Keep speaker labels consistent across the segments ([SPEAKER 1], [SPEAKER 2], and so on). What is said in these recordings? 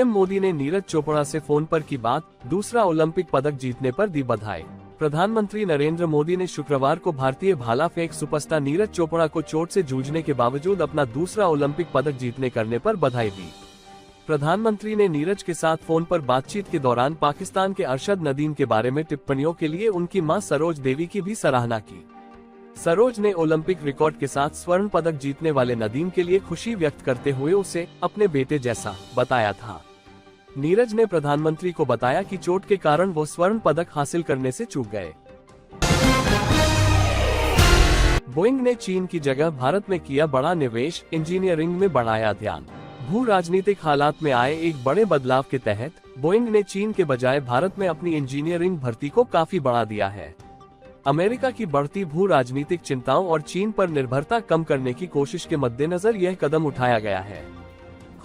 [SPEAKER 1] PM Modi ने नीरज चोपड़ा से phone पर की बात, दूसरा ओलंपिक पदक जीतने पर दी बधाई। प्रधानमंत्री नरेंद्र मोदी ने शुक्रवार को भारतीय भाला फेंक सुपरस्टार नीरज चोपड़ा को चोट से जूझने के बावजूद अपना दूसरा ओलंपिक पदक जीतने करने पर बधाई दी। प्रधानमंत्री ने नीरज के साथ फोन पर बातचीत के दौरान पाकिस्तान के अरशद नदीम के बारे में टिप्पणियों के लिए उनकी मां सरोज देवी की भी सराहना की। सरोज ने ओलंपिक रिकॉर्ड के साथ स्वर्ण पदक जीतने वाले नदीम के लिए खुशी व्यक्त करते हुए उसे अपने बेटे जैसा बताया था। नीरज ने प्रधानमंत्री को बताया कि चोट के कारण वो स्वर्ण पदक हासिल करने से चूक गए। बोइंग ने चीन की जगह भारत में किया बड़ा निवेश, इंजीनियरिंग में बढ़ाया ध्यान। भू राजनीतिक हालात में आए एक बड़े बदलाव के तहत बोइंग ने चीन के बजाय भारत में अपनी इंजीनियरिंग भर्ती को काफी बढ़ा दिया है। अमेरिका की बढ़ती भू राजनीतिक चिंताओं और चीन पर निर्भरता कम करने की कोशिश के मद्देनजर यह कदम उठाया गया है।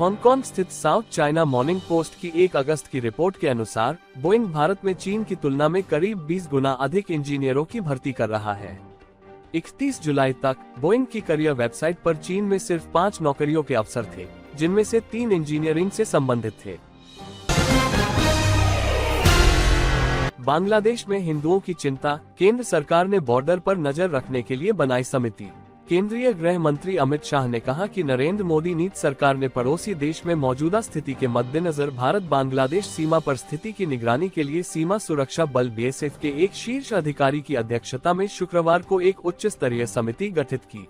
[SPEAKER 1] हांगकांग स्थित साउथ चाइना मॉर्निंग पोस्ट की 1 अगस्त की रिपोर्ट के अनुसार बोइंग भारत में चीन की तुलना में करीब 20 गुना अधिक इंजीनियरों की भर्ती कर रहा है। 31 जुलाई तक बोइंग की करियर वेबसाइट पर चीन में सिर्फ 5 नौकरियों के अवसर थे, जिनमें से 3 इंजीनियरिंग से संबंधित थे। बांग्लादेश में हिंदुओं की चिंता, केंद्र सरकार ने बॉर्डर पर नजर रखने के लिए बनाई समिति। केंद्रीय गृह मंत्री अमित शाह ने कहा कि नरेंद्र मोदी नीति सरकार ने पड़ोसी देश में मौजूदा स्थिति के मद्देनजर भारत बांग्लादेश सीमा पर स्थिति की निगरानी के लिए सीमा सुरक्षा बल बीएसएफ के एक शीर्ष अधिकारी की अध्यक्षता में शुक्रवार को एक उच्च स्तरीय समिति गठित की।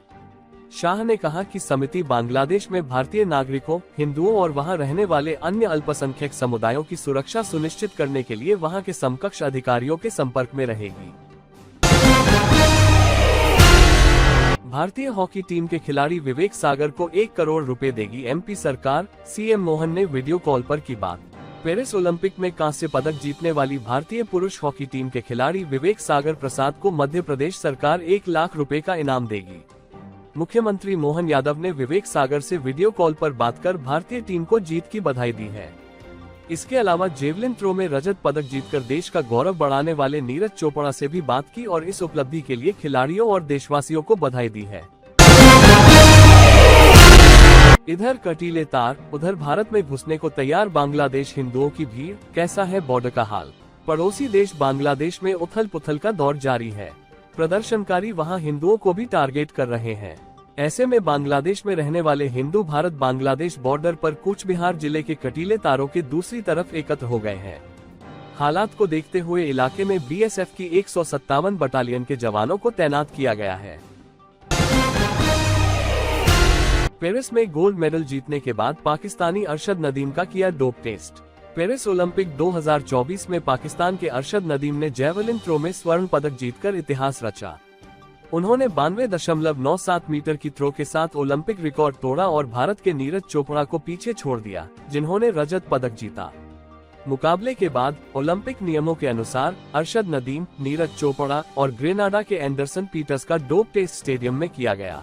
[SPEAKER 1] शाह ने कहा कि समिति बांग्लादेश में भारतीय नागरिकों, हिंदुओं और वहां रहने वाले अन्य अल्पसंख्यक समुदायों की सुरक्षा सुनिश्चित करने के लिए वहां के समकक्ष अधिकारियों के संपर्क में रहेगी। भारतीय हॉकी टीम के खिलाड़ी विवेक सागर को 1 करोड़ रुपए देगी एमपी सरकार, सीएम मोहन ने वीडियो कॉल पर की बात। पेरिस ओलंपिक में कांस्य पदक जीतने वाली भारतीय पुरुष हॉकी टीम के खिलाड़ी विवेक सागर प्रसाद को मध्य प्रदेश सरकार 1 लाख रुपए का इनाम देगी। मुख्यमंत्री मोहन यादव ने विवेक सागर से वीडियो कॉल पर बात कर भारतीय टीम को जीत की बधाई दी है। इसके अलावा जेवलिन थ्रो में रजत पदक जीतकर देश का गौरव बढ़ाने वाले नीरज चोपड़ा से भी बात की और इस उपलब्धि के लिए खिलाड़ियों और देशवासियों को बधाई दी है। इधर कटीले तार, उधर भारत में घुसने को तैयार बांग्लादेश हिंदुओं की भीड़, कैसा है बॉर्डर का हाल। पड़ोसी देश बांग्लादेश में उथल पुथल का दौर जारी है। प्रदर्शनकारी वहां हिंदुओं को भी टारगेट कर रहे हैं। ऐसे में बांग्लादेश में रहने वाले हिंदू भारत बांग्लादेश बॉर्डर पर कूच बिहार जिले के कटीले तारों के दूसरी तरफ एकत्र हो गए हैं। हालात को देखते हुए इलाके में बीएसएफ की 157 बटालियन के जवानों को तैनात किया गया है। पेरिस में गोल्ड मेडल जीतने के बाद पाकिस्तानी अरशद नदीम का किया डोप टेस्ट। पेरिस ओलंपिक 2024 में पाकिस्तान के अरशद नदीम ने जेवलिन थ्रो में स्वर्ण पदक जीतकर इतिहास रचा। उन्होंने 92.97 मीटर की थ्रो के साथ ओलंपिक रिकॉर्ड तोड़ा और भारत के नीरज चोपड़ा को पीछे छोड़ दिया, जिन्होंने रजत पदक जीता। मुकाबले के बाद ओलंपिक नियमों के अनुसार अरशद नदीम, नीरज चोपड़ा और ग्रेनाडा के एंडरसन पीटर्स का डोप टेस्ट स्टेडियम में किया गया।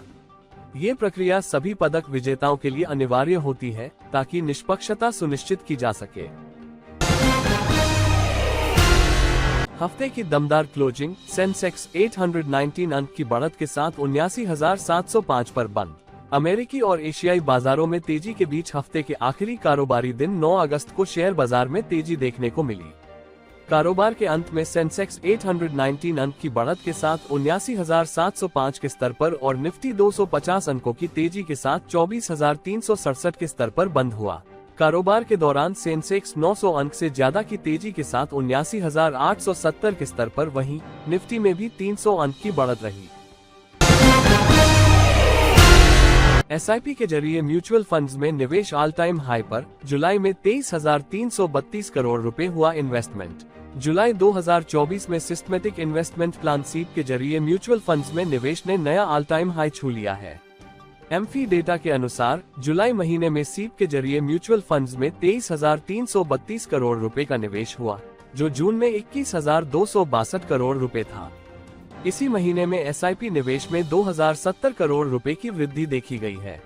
[SPEAKER 1] ये प्रक्रिया सभी पदक विजेताओं के लिए अनिवार्य होती है ताकि निष्पक्षता सुनिश्चित की जा सके। हफ्ते की दमदार क्लोजिंग, सेंसेक्स 819 अंक की बढ़त के साथ 79,705 पर बंद। अमेरिकी और एशियाई बाजारों में तेजी के बीच हफ्ते के आखिरी कारोबारी दिन 9 अगस्त को शेयर बाजार में तेजी देखने को मिली। कारोबार के अंत में सेंसेक्स 819 अंक की बढ़त के साथ 79,705 के स्तर पर और निफ्टी 250 अंकों की तेजी के साथ 24,367 के स्तर पर बंद हुआ। कारोबार के दौरान सेंसेक्स 900 अंक से ज्यादा की तेजी के साथ 79,870 के स्तर पर, वहीं निफ्टी में भी 300 अंक की बढ़त रही। एसआईपी के जरिए म्यूचुअल फंड्स में निवेश ऑल टाइम हाई पर, जुलाई में 23,332 करोड़ रुपए हुआ इन्वेस्टमेंट। जुलाई 2024 में सिस्टमेटिक इन्वेस्टमेंट प्लान सीप के जरिए म्यूचुअल फंड्स में निवेश ने नया ऑल टाइम हाई छू लिया है। एमफी डेटा के अनुसार जुलाई महीने में सीप के जरिए म्यूचुअल फंड्स में 23,332 करोड़ रुपए का निवेश हुआ, जो जून में 21,262 करोड़ रुपए था। इसी महीने में एसआईपी निवेश में 2,070 करोड़ रुपए की वृद्धि देखी गई है।